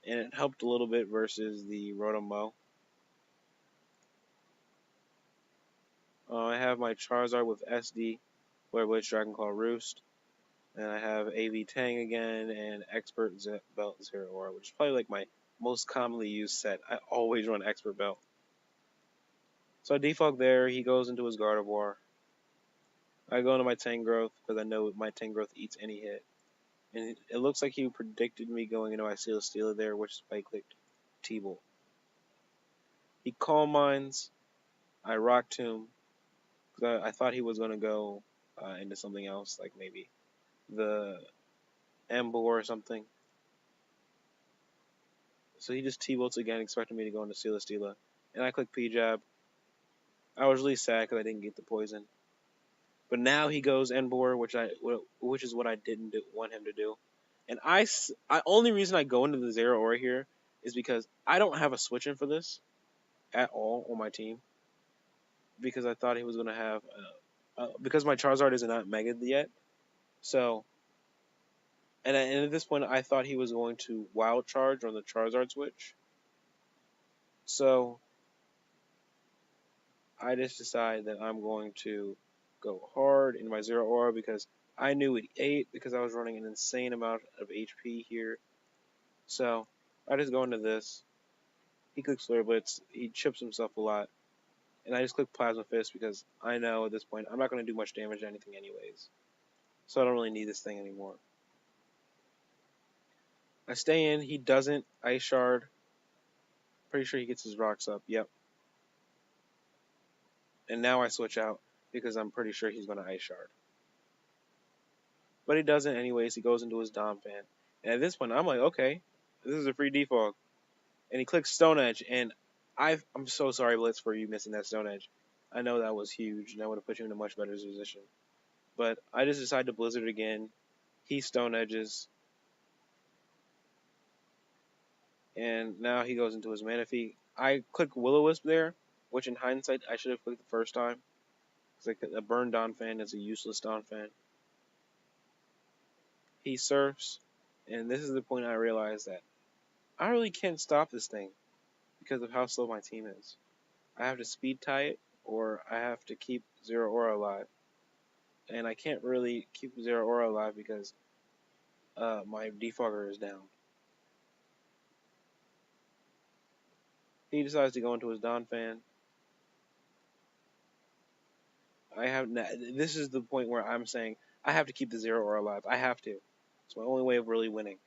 And it helped a little bit versus the Rotom Mow. I have my Charizard with SD, Flare Blitz, Dragon Claw, Roost. And I have AV Tang again and Expert Belt Zero Aura, which is probably like my most commonly used set. I always run Expert Belt. So I defog there. He goes into his Gardevoir. I go into my Tangrowth because I know my Tangrowth eats any hit. And it looks like he predicted me going into my Steeler there, which is why I clicked T-Bolt. He Calm Minds. I Rock Tomb because I thought he was going to go into something else, like maybe the Embo or something. So he just T-Bolts again, expecting me to go into Steela. And I click P-Jab. I was really sad because I didn't get the poison. But now he goes Emboar, which is what I didn't want him to do. And I only reason I go into the Zero Aura here is because I don't have a switch in for this at all on my team because I thought he was gonna have because my Charizard is not Mega yet. So and at this point I thought he was going to Wild Charge on the Charizard switch. So I just decided that I'm going to go hard in my Zero Aura because I knew it ate because I was running an insane amount of HP here. So I just go into this. He clicks Flare Blitz. He chips himself a lot. And I just click Plasma Fist because I know at this point I'm not going to do much damage to anything anyways. So I don't really need this thing anymore. I stay in. He doesn't. Ice Shard. Pretty sure he gets his rocks up. Yep. And now I switch out because I'm pretty sure he's going to Ice Shard. But he doesn't anyways. He goes into his Donphan. And at this point, I'm like, okay, this is a free defog. And he clicks Stone Edge. And I'm so sorry, Blitz, for you missing that Stone Edge. I know that was huge, and that would have put you in a much better position. But I just decided to Blizzard again. He Stone Edges. And now he goes into his Manaphy. I click Will-O-Wisp there, which in hindsight I should have clicked the first time. Because a Burn Donphan is a useless Donphan. He surfs, and this is the point I realized that I really can't stop this thing because of how slow my team is. I have to speed tie it, or I have to keep Zero Aura alive. And I can't really keep Zero Aura alive because my defogger is down. He decides to go into his Donphan. This is the point where I'm saying I have to keep the Zero Aura alive. I have to. It's my only way of really winning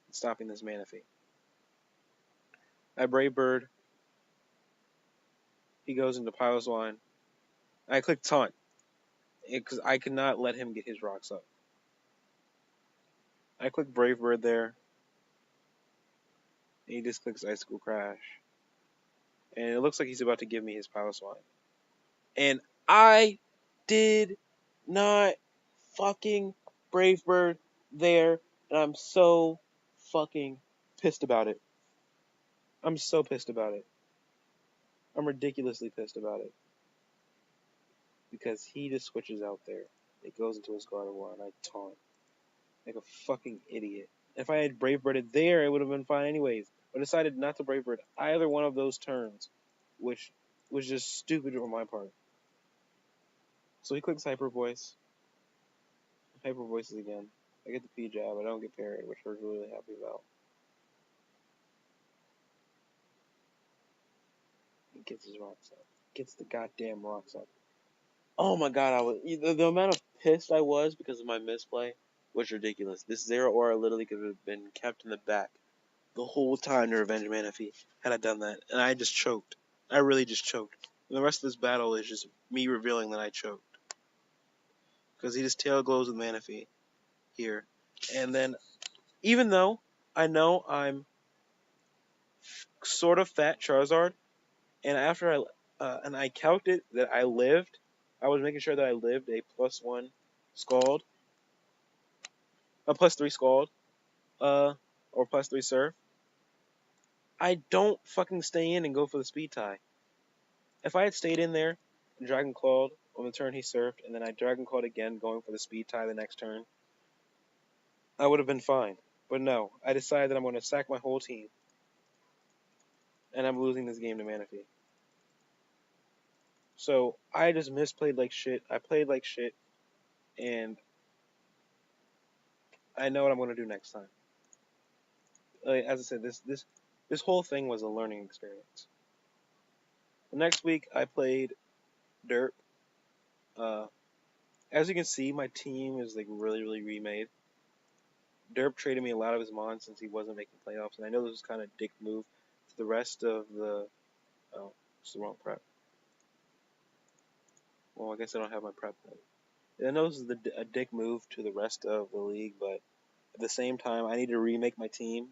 and stopping this Manaphy. I Brave Bird. He goes into Piloswine. I click Taunt because I could not let him get his rocks up. I click Brave Bird there. And he just clicks Icicle Crash. And it looks like he's about to give me his Piloswine. And I did not fucking Brave Bird there. And I'm so fucking pissed about it. I'm so pissed about it. I'm ridiculously pissed about it. Because he just switches out there. It goes into his Gardevoir and I taunt. Like a fucking idiot. If I had Brave Birded there, it would have been fine anyways. But I decided not to Brave Bird either one of those turns. Which was just stupid on my part. So he clicks Hyper Voice. Hyper Voices again. I get the P jab. I don't get parried, which I was really happy about. He gets his rocks up. Gets the goddamn rocks up. Oh my god, the amount of pissed I was because of my misplay was ridiculous. This Zero Aura literally could have been kept in the back the whole time to revenge Manaphy had I done that. And I just choked. I really just choked. And the rest of this battle is just me revealing that I choked. Because he just tail glows with Manaphy here. And then, even though I know I'm sort of fat Charizard, and after I calculated that I lived, I was making sure that I lived a +1 Scald, a +3 Scald, or +3 Surf. I don't fucking stay in and go for the speed tie. If I had stayed in there and Dragon Clawed on the turn he surfed, and then I Dragon Clawed again going for the speed tie the next turn, I would have been fine. But no, I decided that I'm going to sack my whole team, and I'm losing this game to Manaphy. So I just misplayed like shit. I played like shit, and I know what I'm going to do next time. As I said, this whole thing was a learning experience. The next week I played Derp. As you can see, my team is like really remade. Derp traded me a lot of his mons since he wasn't making playoffs, and I know this was kind of a dick move to the rest of the. Oh, it's the wrong prep. Well, I guess I don't have my prep then. I know this is a dick move to the rest of the league, but at the same time, I need to remake my team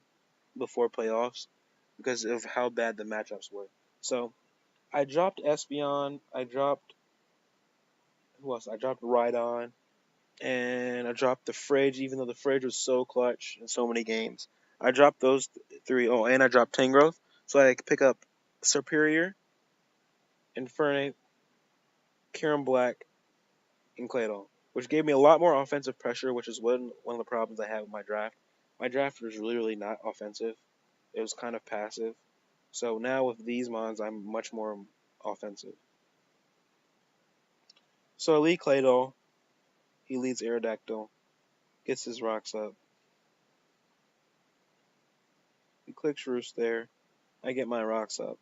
before playoffs because of how bad the matchups were. So, I dropped Espeon. I dropped who else? I dropped Rhydon. and I dropped the fridge, even though the fridge was so clutch in so many games. I dropped those three. Oh, and I dropped Tangrowth, so I could pick up Superior, Infernape, Kieran Black, and Claydol, which gave me a lot more offensive pressure, which is one of the problems I had with my draft. My draft was really not offensive. It was kind of passive. So now with these mons, I'm much more offensive. So I lead Claydol. He leads Aerodactyl. Gets his rocks up. He clicks Roost there. I get my rocks up.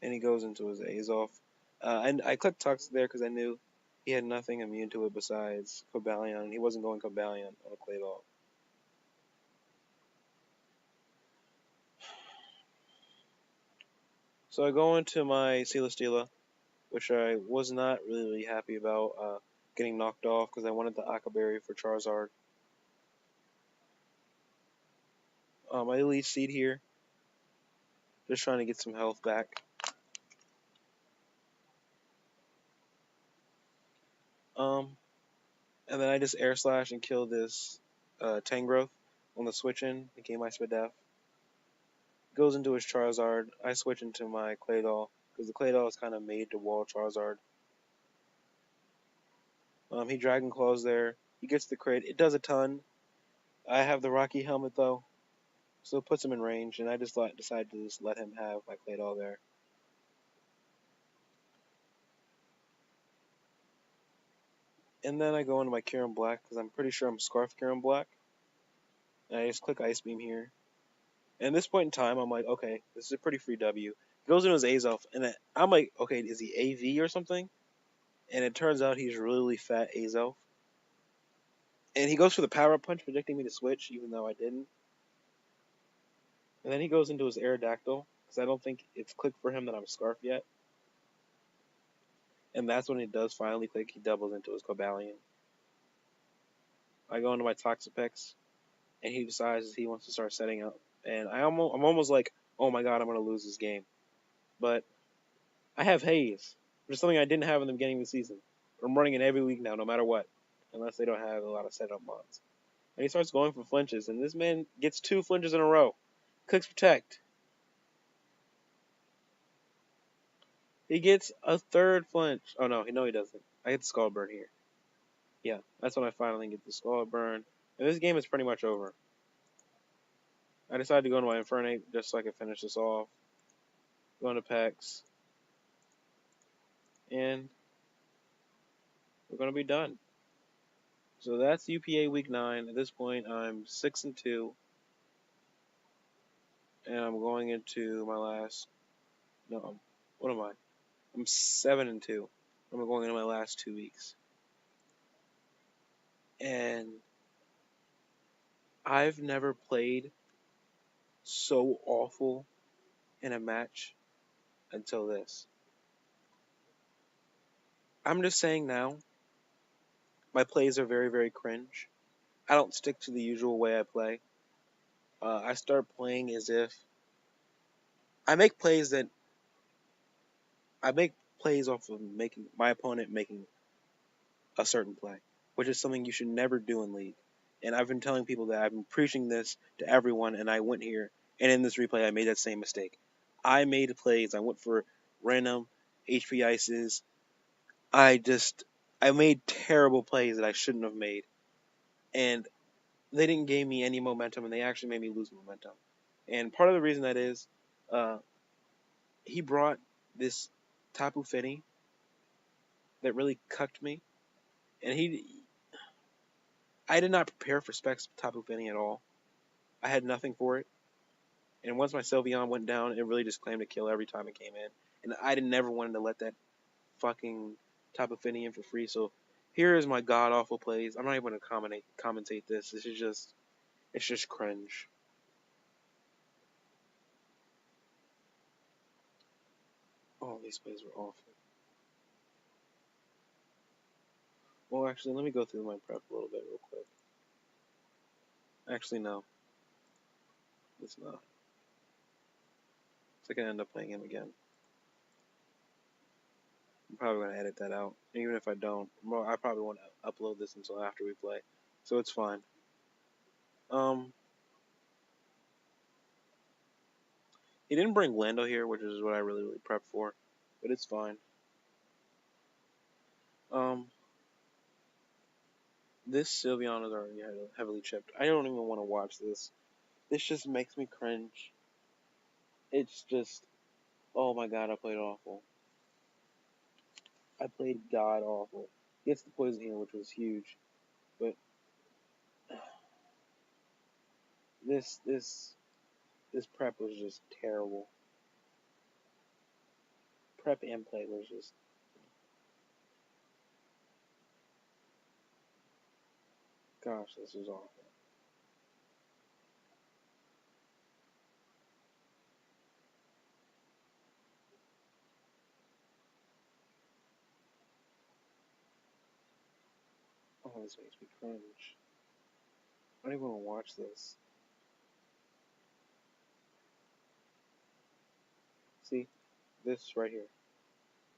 And he goes into his Azoth. And I clicked Toxic there because I knew he had nothing immune to it besides Cobalion. He wasn't going Cobalion on a Claydol. So I go into my Celesteela, which I was not really happy about getting knocked off because I wanted the Akaberry for Charizard. My Elite Seed here, just trying to get some health back. And then I just Air Slash and kill this Tangrowth on the switch in and gain my Spadef. Goes into his Charizard. I switch into my Claydol because the Claydol is kind of made to wall Charizard. He Dragon Claws there. He gets the crit. It does a ton. I have the Rocky Helmet though, so it puts him in range, and I just decide to just let him have my Claydol there. And then I go into my Kieran Black because I'm pretty sure I'm Scarf Kieran Black. And I just click Ice Beam here. And at this point in time, I'm like, okay, this is a pretty free W. He goes into his Azelf, and I'm like, okay, is he AV or something? And it turns out he's really fat Azelf. And he goes for the Power Up Punch, predicting me to switch, even though I didn't. And then he goes into his Aerodactyl, because I don't think it's clicked for him that I'm Scarf yet. And that's when it does finally click. He doubles into his Cobalion. I go into my Toxapex, and he decides he wants to start setting up. And I'm almost like, oh my god, I'm going to lose this game. But I have Haze, which is something I didn't have in the beginning of the season. I'm running it every week now, no matter what, unless they don't have a lot of setup mods. And he starts going for flinches, and this man gets 2 flinches in a row. Clicks Protect. He gets a 3rd flinch. Oh no, he doesn't. I get the Skull Burn here. Yeah, that's when I finally get the Skull Burn. And this game is pretty much over. I decided to go into my Infernape just so I could finish this off. Go into Pex. And we're going to be done. So that's UPA Week 9. At this point, I'm 6-2. And I'm going into my last. No, what am I? I'm 7-2. I'm going into my last 2 weeks. And I've never played so awful in a match until this. I'm just saying now, my plays are very, very cringe. I don't stick to the usual way I play. I start playing as if I make plays off of making my opponent making a certain play, which is something you should never do in League. And I've been telling people that I've been preaching this to everyone, and I went here, and in this replay, I made that same mistake. I made plays. I went for random HP ices. I made terrible plays that I shouldn't have made. And they didn't give me any momentum, and they actually made me lose momentum. And part of the reason that is, he brought this Tapu Fini that really cucked me. And I did not prepare for Specs Tapu Fini at all. I had nothing for it. And once my Sylveon went down, it really just claimed to kill every time it came in. And I never wanted to let that fucking Tapu Fini in for free. So here is my god awful plays. I'm not even going to commentate this. It's just cringe. Oh, these plays were awful. Well, actually, let me go through my prep a little bit real quick. Actually, no. It's not. It's like I end up playing him again. I'm probably going to edit that out. Even if I don't, well, I probably won't upload this until after we play. So it's fine. Um, he didn't bring Lando here, which is what I really prepped for. But it's fine. Um, this Sylveon is already heavily chipped. I don't even want to watch this. This just makes me cringe. It's just, oh my god, I played awful. I played god awful. Gets the poison here, which was huge. But this prep was just terrible. Prep and play was just, gosh, this was awful. Oh, this makes me cringe. I don't even want to watch this. See, this right here.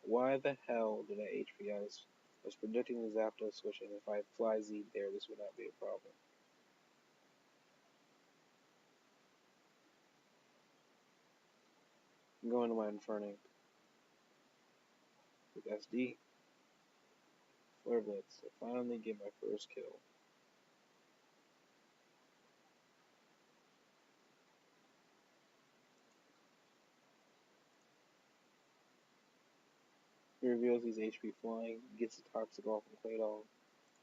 Why the hell did I HP guys? I was predicting the Zapdos switching. If I fly Z there, this would not be a problem. I'm going to my Infernape with SD. Flare Blitz. I finally get my first kill. He reveals he's HP flying, gets the Toxic off and played off.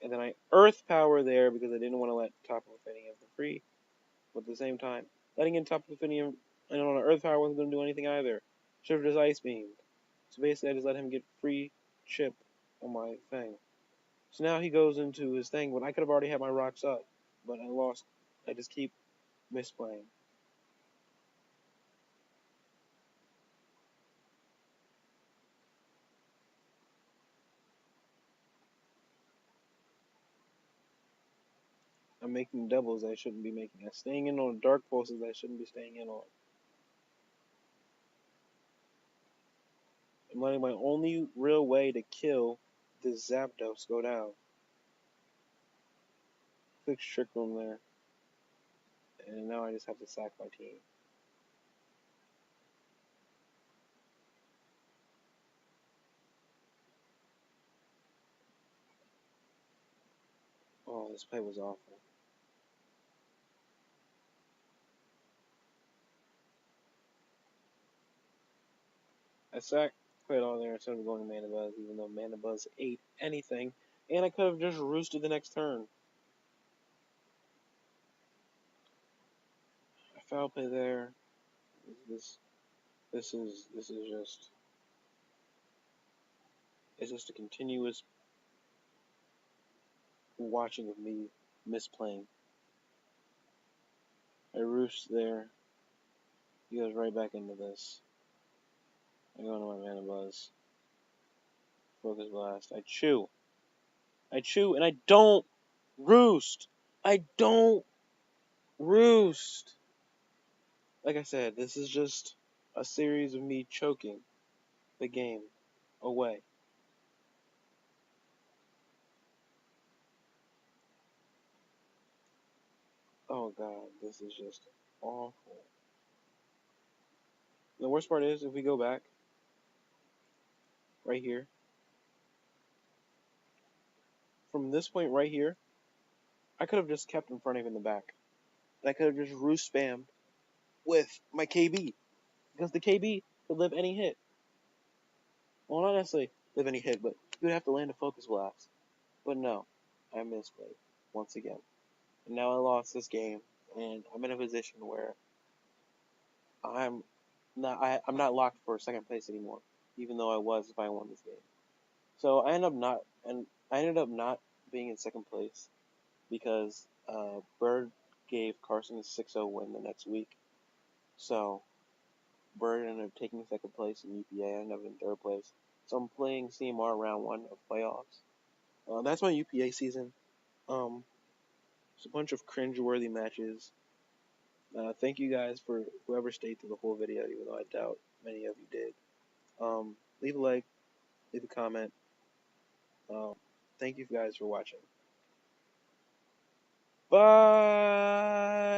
And then I Earth Power there because I didn't want to let Tapu Fini in for free. But at the same time, letting in Tapu Fini and on an Earth Power wasn't going to do anything either. Should have just Ice Beamed. So basically I just let him get free chip on my thing. So now he goes into his thing when I could have already had my rocks up. But I lost. I just keep misplaying. I'm making doubles I shouldn't be making. I'm staying in on dark pulses I shouldn't be staying in on. I'm letting my only real way to kill this Zapdos go down. Quick Trick Room there. And now I just have to sack my team. Oh, this play was awful. I sacked, put it on there instead of going to Mana Buzz, even though Mana Buzz ate anything. And I could have just roosted the next turn. I foul play there. This this is just, it's just a continuous watching of me misplaying. I roost there. He goes right back into this. I go into my Mana Buzz. Focus Blast. I chew. And I don't roost. I don't roost. Like I said, this is just a series of me choking the game away. Oh god, this is just awful. The worst part is, if we go back, right here, from this point right here, I could have just kept in front of him in the back. And I could have just roost spammed with my KB. Because the KB could live any hit. Well, not necessarily live any hit, but you would have to land a Focus Blast. But no, I misplayed once again. And now I lost this game, and I'm in a position where I'm I'm not locked for second place anymore, even though I was if I won this game. So I ended up not being in second place because Bird gave Carson a 6-0 win the next week. So Bird ended up taking second place in UPA. I ended up in third place. So I'm playing CMR round 1 of playoffs. That's my UPA season. It's a bunch of cringe-worthy matches. Thank you guys for whoever stayed through the whole video, even though I doubt many of you did. Leave a like, leave a comment. Thank you guys for watching. Bye.